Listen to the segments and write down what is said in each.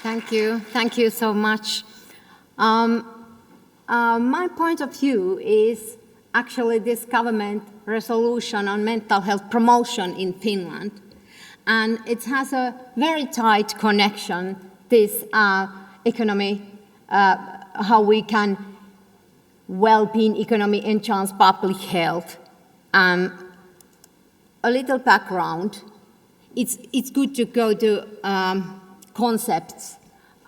Thank you. Thank you so much. My point of view is actually this government resolution on mental health promotion in Finland. And it has a very tight connection, this economy, how we can well-being economy enhance public health. A little background. It's good to go to concepts.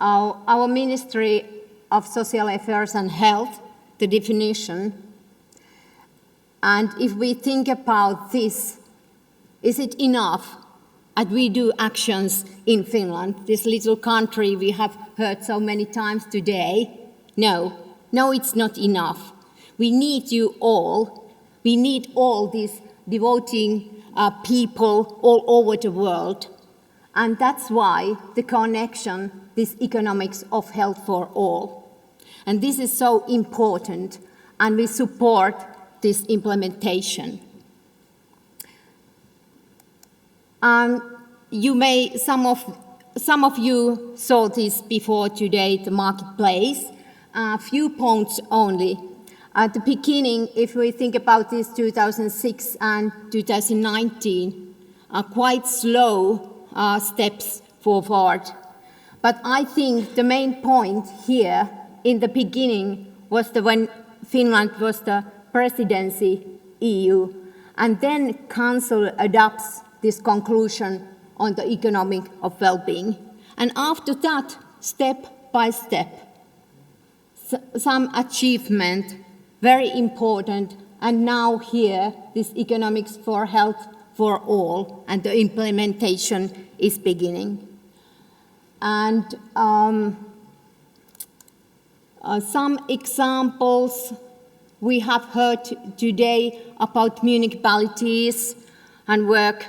Our Ministry of Social Affairs and Health, the definition. And if we think about this, is it enough that we do actions in Finland, this little country we have heard so many times today? No, it's not enough. We need you all. We need all these devoting people all over the world. And that's why the connection, this economics of health for all. And this is so important, and we support this implementation. Some of you saw this before today, the marketplace. A few points only. At the beginning, if we think about this 2006 and 2019, quite slow steps forward. But I think the main point here in the beginning was when Finland was the presidency EU, and then Council adopts this conclusion on the economic of well-being. And after that, step by step, some achievement, very important, and now here, this economics for health for all, and the implementation is beginning. And some examples we have heard today about municipalities and work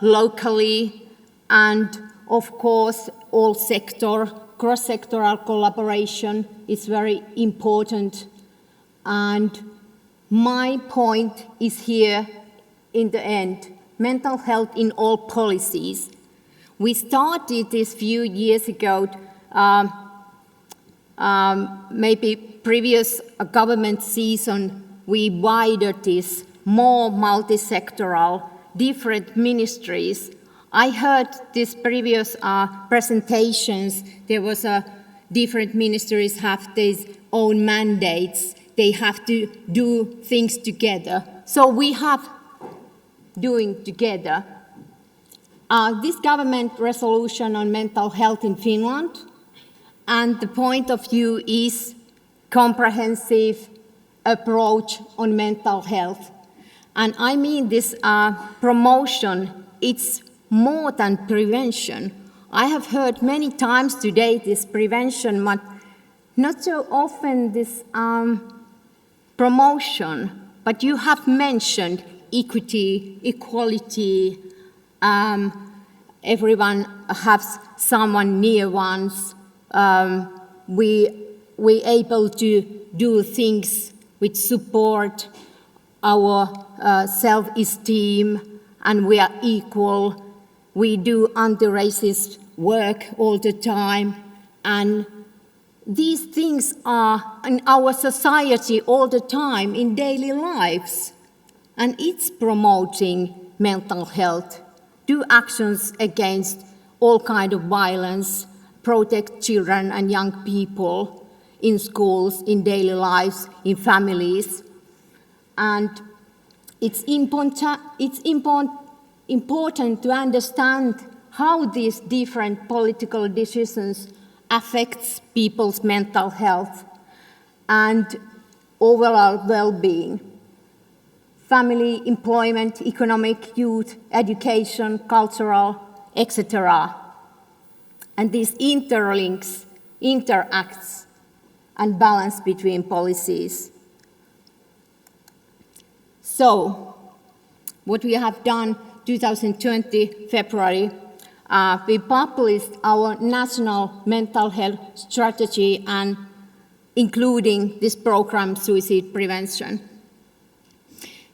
locally, and of course all sector, cross-sectoral collaboration is very important. And my point is here in the end, mental health in all policies. We started this few years ago, maybe previous government season, we widened this more multi-sectoral, different ministries. I heard these previous presentations, there was different ministries have their own mandates, they have to do things together. So we have doing together. This government resolution on mental health in Finland, and the point of view is comprehensive approach on mental health. And I mean this promotion, it's more than prevention. I have heard many times today this prevention, but not so often this promotion. But you have mentioned equity, equality, everyone has someone near ones. We able to do things which support our self-esteem, and we are equal. We do anti-racist work all the time, and these things are in our society all the time in daily lives, and it's promoting mental health. Do actions against all kinds of violence, protect children and young people in schools, in daily lives, in families. And it's important to understand how these different political decisions affect people's mental health and overall well-being. Family, employment, economic, youth, education, cultural, etc. And these interlinks, interacts, and balance between policies. So, what we have done 2020 February, we published our national mental health strategy, and including this program, suicide prevention.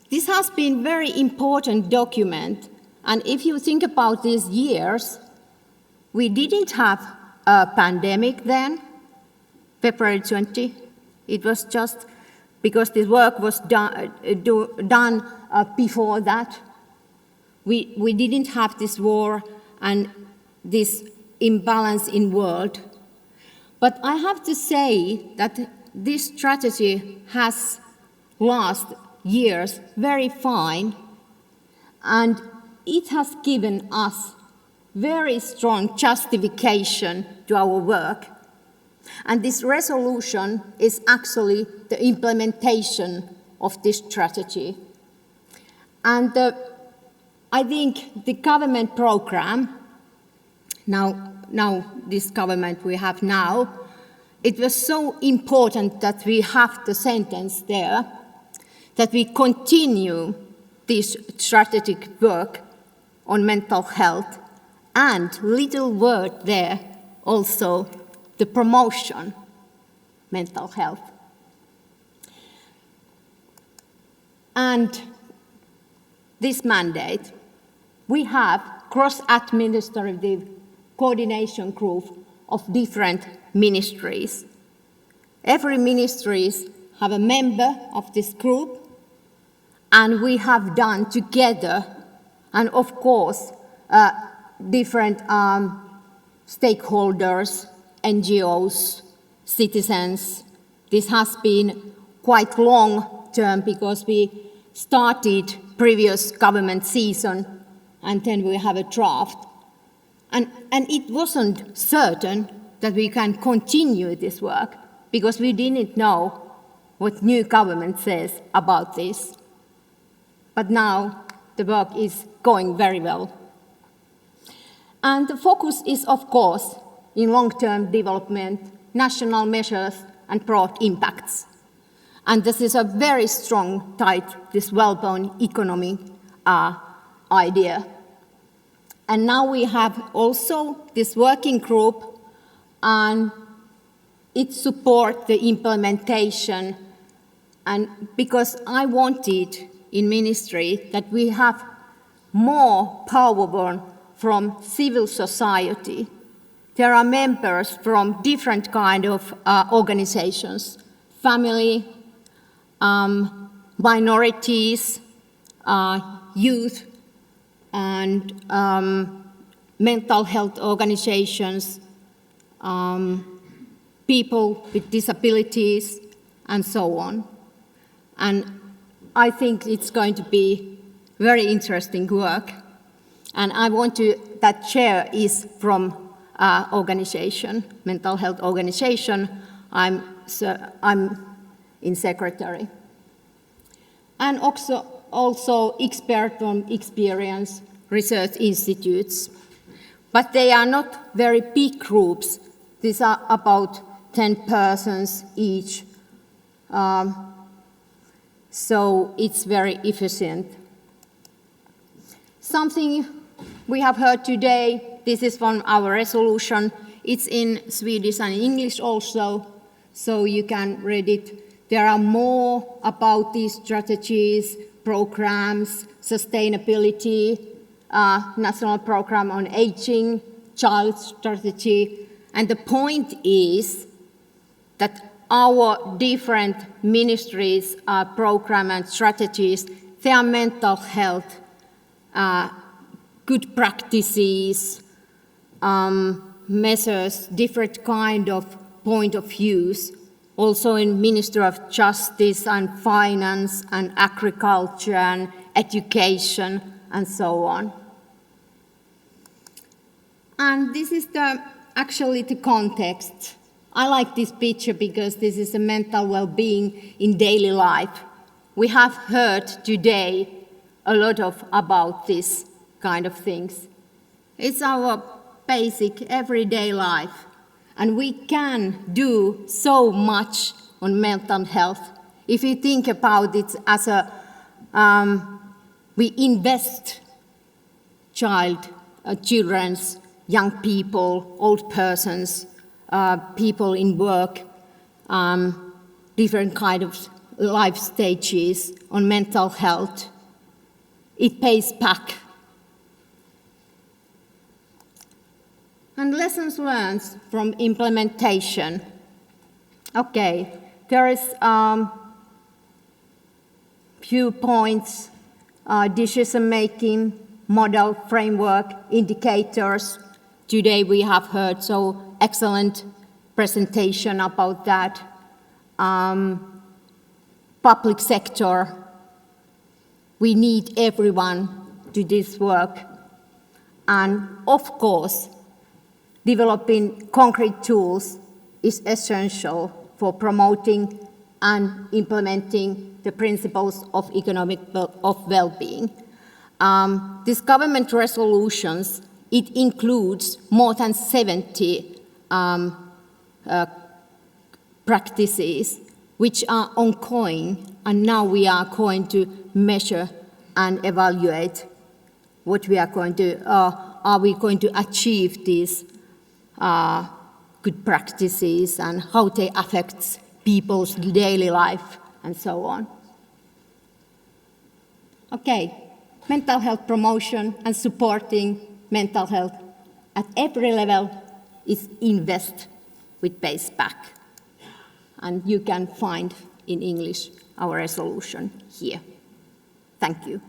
This has been a very important document, and if you think about these years, we didn't have a pandemic then, February 20. It was just because this work was done before that. We didn't have this war and this imbalance in world. But I have to say that this strategy has lasted years very fine, and it has given us very strong justification to our work. And this resolution is actually the implementation of this strategy. And I think the government program, now this government we have now, it was so important that we have the sentence there, that we continue this strategic work on mental health, and little word there also the promotion mental health. And this mandate, we have cross-administrative coordination group of different ministries. Every ministries have a member of this group, and we have done together, and of course, different stakeholders, NGOs, citizens. This has been quite long term because we started previous government season and then we have a draft. And it wasn't certain that we can continue this work because we didn't know what new government says about this. But now the work is going very well. And the focus is, of course, in long-term development, national measures, and broad impacts. And this is a very strong tied this well-known economy idea. And now we have also this working group, and it supports the implementation. And because I wanted in ministry that we have more power from civil society. There are members from different kind of organizations, family, minorities, youth, and mental health organizations, people with disabilities, and so on. And I think it's going to be very interesting work. And I want that chair is from organization, mental health organization. I'm in secretary. And also expert from experience research institutes. But they are not very big groups. These are about 10 persons each. So it's very efficient. Something we have heard today, this is from our resolution. It's in Swedish and English also, so you can read it. There are more about these strategies, programs, sustainability, national program on aging, child strategy. And the point is that our different ministries, program and strategies, their mental health, good practices, measures, different kind of point of views, also in Ministry of Justice and Finance and Agriculture and Education and so on. And this is actually the context. I like this picture because this is a mental well-being in daily life. We have heard today a lot about this kind of things. It's our basic everyday life, and we can do so much on mental health. If you think about it as we invest children's, young people, old persons, people in work, different kind of life stages on mental health, it pays back. And lessons learned from implementation. Okay, there is few points, decision-making, model, framework, indicators. Today we have heard so excellent presentation about that. Public sector, we need everyone to this work. And of course, developing concrete tools is essential for promoting and implementing the principles of economic well-being. These government resolutions, it includes more than 70 practices which are ongoing, and now we are going to measure and evaluate what we are going to, are we going to achieve these good practices and how they affect people's daily life and so on. Okay, mental health promotion and supporting mental health at every level is invest with base back. And you can find in English our resolution here. Thank you.